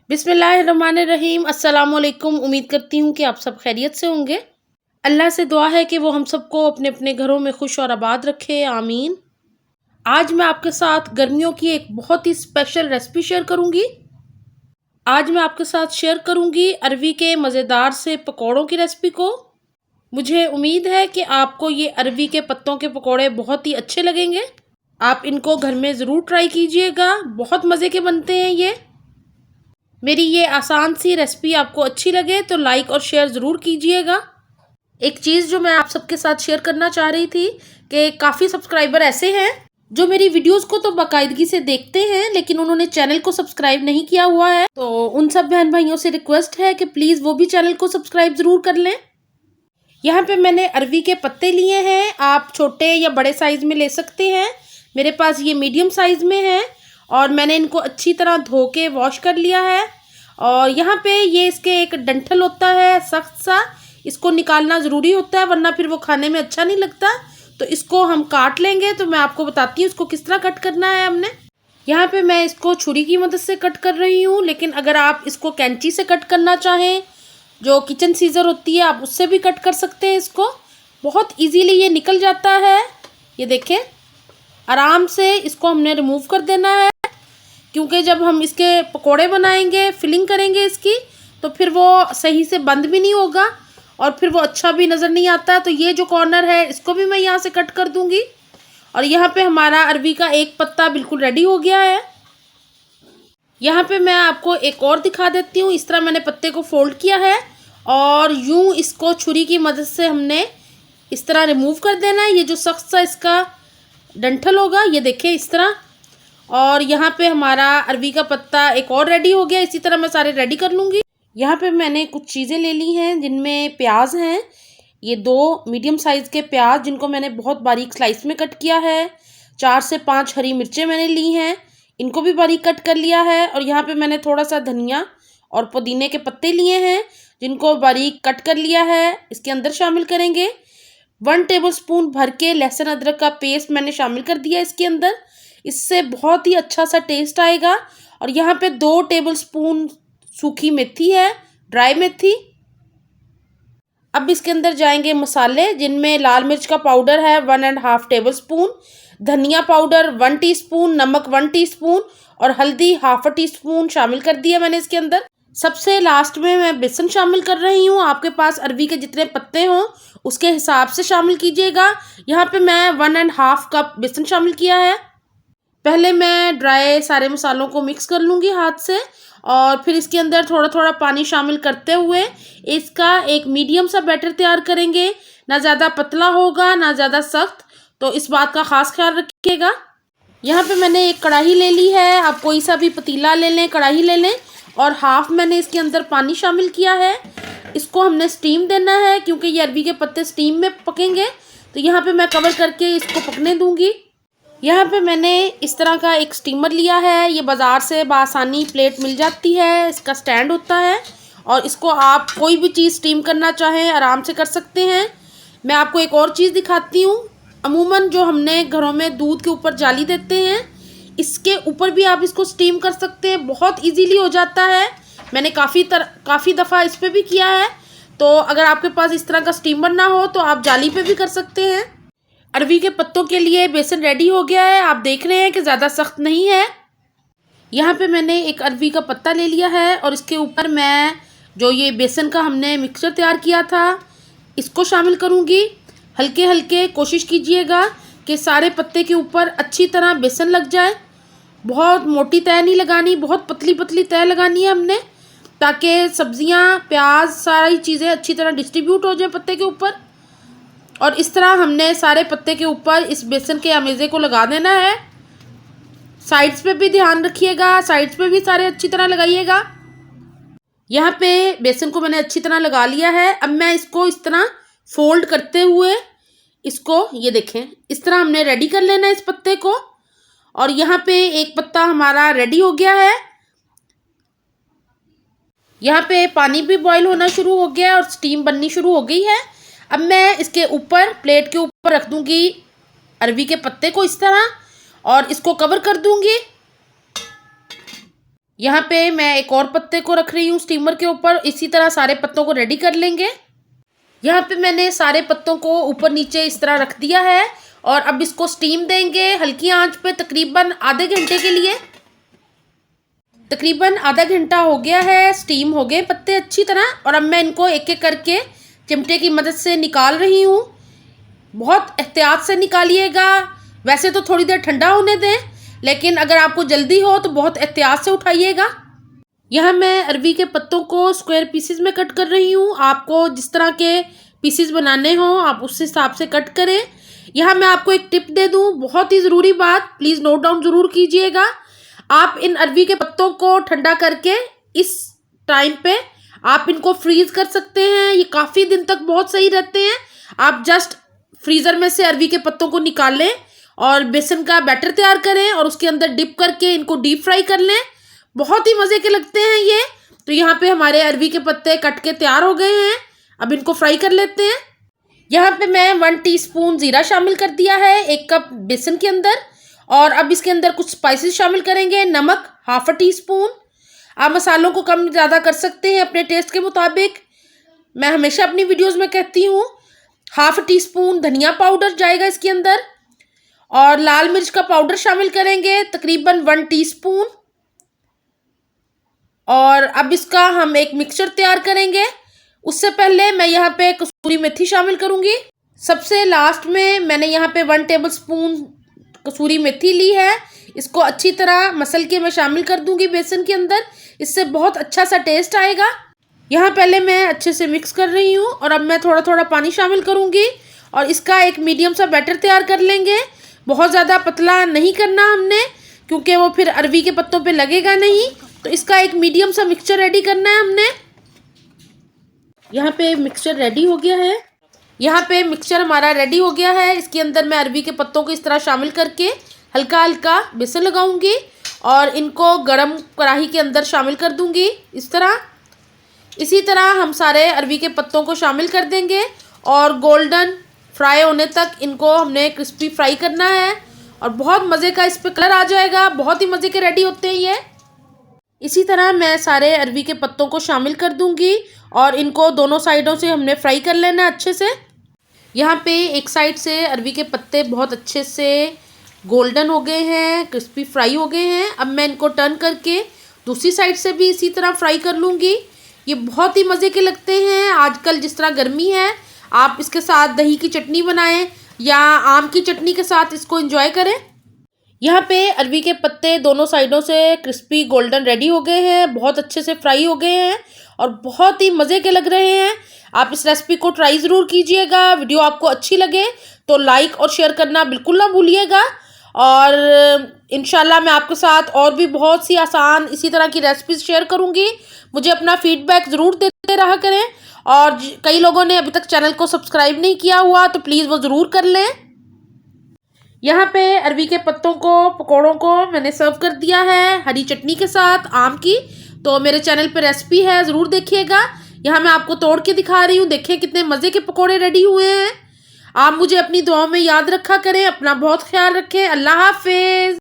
बिस्मिल्लाहिर्रहमानिर्रहीम। अस्सलामुअलैकुम। उम्मीद करती हूँ कि आप सब खैरियत से होंगे। अल्लाह से दुआ है कि वो हम सबको अपने अपने घरों में खुश और आबाद रखे, आमीन। आज मैं आपके साथ गर्मियों की एक बहुत ही स्पेशल रेसिपी शेयर करूँगी। आज मैं आपके साथ शेयर करूँगी अरवी के मज़ेदार से पकौड़ों की रेसिपी को। मुझे उम्मीद है कि आपको ये अरवी के पत्तों के पकौड़े बहुत ही अच्छे लगेंगे। आप इनको घर में ज़रूर ट्राई कीजिएगा, बहुत मज़े के बनते हैं ये। मेरी ये आसान सी रेसिपी आपको अच्छी लगे तो लाइक और शेयर ज़रूर कीजिएगा। एक चीज़ जो मैं आप सबके साथ शेयर करना चाह रही थी कि काफ़ी सब्सक्राइबर ऐसे हैं जो मेरी वीडियोस को तो बाकायदगी से देखते हैं लेकिन उन्होंने चैनल को सब्सक्राइब नहीं किया हुआ है। तो उन सब बहन भाइयों से रिक्वेस्ट है कि प्लीज़ वो भी चैनल को सब्सक्राइब ज़रूर कर लें। यहाँ पे मैंने अरवी के पत्ते लिए हैं, आप छोटे या बड़े साइज़ में ले सकते हैं। मेरे पास ये मीडियम साइज़ में है और मैंने इनको अच्छी तरह धो के वॉश कर लिया है। और यहाँ पे ये इसके एक डंठल होता है सख्त सा, इसको निकालना ज़रूरी होता है वरना फिर वो खाने में अच्छा नहीं लगता। तो इसको हम काट लेंगे। तो मैं आपको बताती हूँ इसको किस तरह कट करना है हमने। यहाँ पे मैं इसको छुरी की मदद से कट कर रही हूँ, लेकिन अगर आप इसको कैंची से कट करना चाहें, जो किचन सीज़र होती है, आप उससे भी कट कर सकते हैं। इसको बहुत इजीली ये निकल जाता है। ये देखें, आराम से इसको हमने रिमूव कर देना है, क्योंकि जब हम इसके पकोड़े बनाएंगे, फिलिंग करेंगे इसकी, तो फिर वो सही से बंद भी नहीं होगा और फिर वो अच्छा भी नज़र नहीं आता। तो ये जो कॉर्नर है इसको भी मैं यहाँ से कट कर दूँगी। और यहाँ पे हमारा अरवी का एक पत्ता बिल्कुल रेडी हो गया है। यहाँ पे मैं आपको एक और दिखा देती हूँ। इस तरह मैंने पत्ते को फोल्ड किया है और यूँ इसको छुरी की मदद से हमने इस तरह रिमूव कर देना है। ये जो सख्त सा इसका डंठल होगा, ये देखें इस तरह। और यहाँ पे हमारा अरवी का पत्ता एक और रेडी हो गया। इसी तरह मैं सारे रेडी कर लूँगी। यहाँ पे मैंने कुछ चीज़ें ले ली हैं जिनमें प्याज हैं। ये 2 मीडियम साइज़ के प्याज जिनको मैंने बहुत बारीक स्लाइस में कट किया है। 4 से 5 हरी मिर्चें मैंने ली हैं, इनको भी बारीक कट कर लिया है। और यहाँ पे मैंने थोड़ा सा धनिया और पुदीने के पत्ते लिए हैं जिनको बारीक कट कर लिया है, इसके अंदर शामिल करेंगे। 1 टेबलस्पून भर के लहसुन अदरक का पेस्ट मैंने शामिल कर दिया इसके अंदर, इससे बहुत ही अच्छा सा टेस्ट आएगा। और यहाँ पे 2 टेबलस्पून सूखी मेथी है, ड्राई मेथी। अब इसके अंदर जाएंगे मसाले, जिनमें लाल मिर्च का पाउडर है 1.5 टेबलस्पून, धनिया पाउडर 1 टीस्पून, नमक 1 टीस्पून और हल्दी 1/2 टीस्पून शामिल कर दिया मैंने इसके अंदर। सबसे लास्ट में मैं बेसन शामिल कर रही हूँ। आपके पास अरवी के जितने पत्ते हों उसके हिसाब से शामिल कीजिएगा। यहाँ पे मैं 1.5 कप बेसन शामिल किया है। पहले मैं ड्राई सारे मसालों को मिक्स कर लूँगी हाथ से और फिर इसके अंदर थोड़ा थोड़ा पानी शामिल करते हुए इसका एक मीडियम सा बैटर तैयार करेंगे। ना ज़्यादा पतला होगा ना ज़्यादा सख्त, तो इस बात का ख़ास ख्याल रखिएगा। यहाँ पे मैंने एक कढ़ाई ले ली है, आप कोई सा भी पतीला ले लें, कढ़ाई ले लें। और हाफ मैंने इसके अंदर पानी शामिल किया है। इसको हमने स्टीम देना है क्योंकि ये अरवी के पत्ते स्टीम में पकेंगे। तो यहाँ पे मैं कवर करके इसको पकने दूँगी। यहाँ पे मैंने इस तरह का एक स्टीमर लिया है, ये बाज़ार से बआसानी प्लेट मिल जाती है, इसका स्टैंड होता है और इसको आप कोई भी चीज़ स्टीम करना चाहें आराम से कर सकते हैं। मैं आपको एक और चीज़ दिखाती हूँ। अमूमन जो हमने घरों में दूध के ऊपर जाली देते हैं, इसके ऊपर भी आप इसको स्टीम कर सकते हैं, बहुत ईजीली हो जाता है। मैंने काफ़ी दफ़ा इस पर भी किया है। तो अगर आपके पास इस तरह का स्टीमर ना हो तो आप जाली पे भी कर सकते हैं। अरवी के पत्तों के लिए बेसन रेडी हो गया है, आप देख रहे हैं कि ज़्यादा सख्त नहीं है। यहाँ पे मैंने एक अरवी का पत्ता ले लिया है और इसके ऊपर मैं जो ये बेसन का हमने मिक्सचर तैयार किया था इसको शामिल करूँगी। हल्के हल्के कोशिश कीजिएगा कि सारे पत्ते के ऊपर अच्छी तरह बेसन लग जाए। बहुत मोटी तह नहीं लगानी, बहुत पतली पतली तह लगानी है हमने, ताकि सब्जियाँ, प्याज, सारी चीज़ें अच्छी तरह डिस्ट्रीब्यूट हो जाए पत्ते के ऊपर। और इस तरह हमने सारे पत्ते के ऊपर इस बेसन के अमेज़े को लगा देना है। साइड्स पे भी ध्यान रखिएगा, साइड्स पे भी सारे अच्छी तरह लगाइएगा। यहाँ पे बेसन को मैंने अच्छी तरह लगा लिया है। अब मैं इसको इस तरह फोल्ड करते हुए इसको, ये देखें, इस तरह हमने रेडी कर लेना है इस पत्ते को। और यहाँ पे एक पत्ता हमारा रेडी हो गया है। यहाँ पे पानी भी बॉईल होना शुरू हो गया है और स्टीम बननी शुरू हो गई है। अब मैं इसके ऊपर, प्लेट के ऊपर रख दूँगी अरवी के पत्ते को इस तरह और इसको कवर कर दूँगी। यहाँ पे मैं एक और पत्ते को रख रही हूँ स्टीमर के ऊपर। इसी तरह सारे पत्तों को रेडी कर लेंगे। यहाँ पे मैंने सारे पत्तों को ऊपर नीचे इस तरह रख दिया है और अब इसको स्टीम देंगे हल्की आंच पे तकरीबन आधे घंटे के लिए। तकरीबन आधा घंटा हो गया है, स्टीम हो गए पत्ते अच्छी तरह और अब मैं इनको एक एक करके चिमटे की मदद से निकाल रही हूँ। बहुत एहतियात से निकालिएगा। वैसे तो थोड़ी देर ठंडा होने दें, लेकिन अगर आपको जल्दी हो तो बहुत एहतियात से उठाइएगा। यहाँ मैं अरवी के पत्तों को स्क्वायर पीसेस में कट कर रही हूँ। आपको जिस तरह के पीसेस बनाने हों आप उस हिसाब से कट करें। यहाँ मैं आपको एक टिप दे दूँ, बहुत ही ज़रूरी बात, प्लीज़ नोट डाउन ज़रूर कीजिएगा। आप इन अरवी के पत्तों को ठंडा करके इस टाइम पे आप इनको फ्रीज़ कर सकते हैं। ये काफ़ी दिन तक बहुत सही रहते हैं। आप जस्ट फ्रीज़र में से अरवी के पत्तों को निकाल लें और बेसन का बैटर तैयार करें और उसके अंदर डिप करके इनको डीप फ्राई कर लें। बहुत ही मज़े के लगते हैं ये। तो यहाँ पे हमारे अरवी के पत्ते कट के तैयार हो गए हैं। अब इनको फ्राई कर लेते हैं। यहाँ पे मैं 1 टीस्पून ज़ीरा शामिल कर दिया है 1 कप बेसन के अंदर। और अब इसके अंदर कुछ स्पाइसेस शामिल करेंगे। नमक ½ टीस्पून। आप मसालों को कम ज़्यादा कर सकते हैं अपने टेस्ट के मुताबिक। मैं हमेशा अपनी वीडियोज़ में कहती हूँ। ½ टीस्पून धनिया पाउडर जाएगा इसके अंदर और लाल मिर्च का पाउडर शामिल करेंगे तकरीबन 1 टीस्पून। और अब इसका हम एक मिक्सचर तैयार करेंगे। उससे पहले मैं यहाँ पे कसूरी मेथी शामिल करूँगी। सबसे लास्ट में मैंने यहाँ पे 1 टेबलस्पून कसूरी मेथी ली है। इसको अच्छी तरह मसल के मैं शामिल कर दूँगी बेसन के अंदर। इससे बहुत अच्छा सा टेस्ट आएगा। यहाँ पहले मैं अच्छे से मिक्स कर रही हूँ और अब मैं थोड़ा थोड़ा पानी शामिल करूँगी और इसका एक मीडियम सा बैटर तैयार कर लेंगे। बहुत ज़्यादा पतला नहीं करना हमने, क्योंकि वो फिर अरवी के पत्तों पे लगेगा नहीं। तो इसका एक मीडियम सा मिक्सचर रेडी करना है हमने। यहाँ पे मिक्सचर रेडी हो गया है। यहाँ पे मिक्सचर हमारा रेडी हो गया है। इसके अंदर मैं अरवी के पत्तों को इस तरह शामिल करके हल्का हल्का बेसन लगाऊंगी और इनको गरम कढ़ाई के अंदर शामिल कर दूंगी इस तरह। इसी तरह हम सारे अरवी के पत्तों को शामिल कर देंगे और गोल्डन फ्राई होने तक इनको हमने क्रिस्पी फ्राई करना है और बहुत मज़े का इस पर कलर आ जाएगा। बहुत ही मज़े के रेडी होते हैं ये। इसी तरह मैं सारे अरवी के पत्तों को शामिल कर दूंगी और इनको दोनों साइडों से हमने फ्राई कर लेना है अच्छे से। यहाँ पे एक साइड से अरवी के पत्ते बहुत अच्छे से गोल्डन हो गए हैं, क्रिस्पी फ्राई हो गए हैं। अब मैं इनको टर्न करके दूसरी साइड से भी इसी तरह फ्राई कर लूँगी। ये बहुत ही मज़े के लगते हैं। आजकल जिस तरह गर्मी है, आप इसके साथ दही की चटनी बनाएं या आम की चटनी के साथ इसको एंजॉय करें। यहाँ पे अरवी के पत्ते दोनों साइडों से क्रिस्पी गोल्डन रेडी हो गए हैं, बहुत अच्छे से फ्राई हो गए हैं और बहुत ही मज़े के लग रहे हैं। आप इस रेसिपी को ट्राई ज़रूर कीजिएगा। वीडियो आपको अच्छी लगे तो लाइक और शेयर करना बिल्कुल ना भूलिएगा। और इंशाल्लाह मैं आपके साथ और भी बहुत सी आसान इसी तरह की रेसिपीज़ शेयर करूँगी। मुझे अपना फीडबैक ज़रूर देते रहा करें। और कई लोगों ने अभी तक चैनल को सब्सक्राइब नहीं किया हुआ तो प्लीज़ वो ज़रूर कर लें। यहाँ पे अरवी के पत्तों को पकौड़ों को मैंने सर्व कर दिया है हरी चटनी के साथ आम की। तो मेरे चैनल पे रेसिपी है, ज़रूर देखिएगा। यहाँ मैं आपको तोड़ के दिखा रही हूँ। देखिए कितने मज़े के पकौड़े रेडी हुए हैं। आप मुझे अपनी दुआओं में याद रखा करें। अपना बहुत ख्याल रखें। अल्लाह हाफिज़।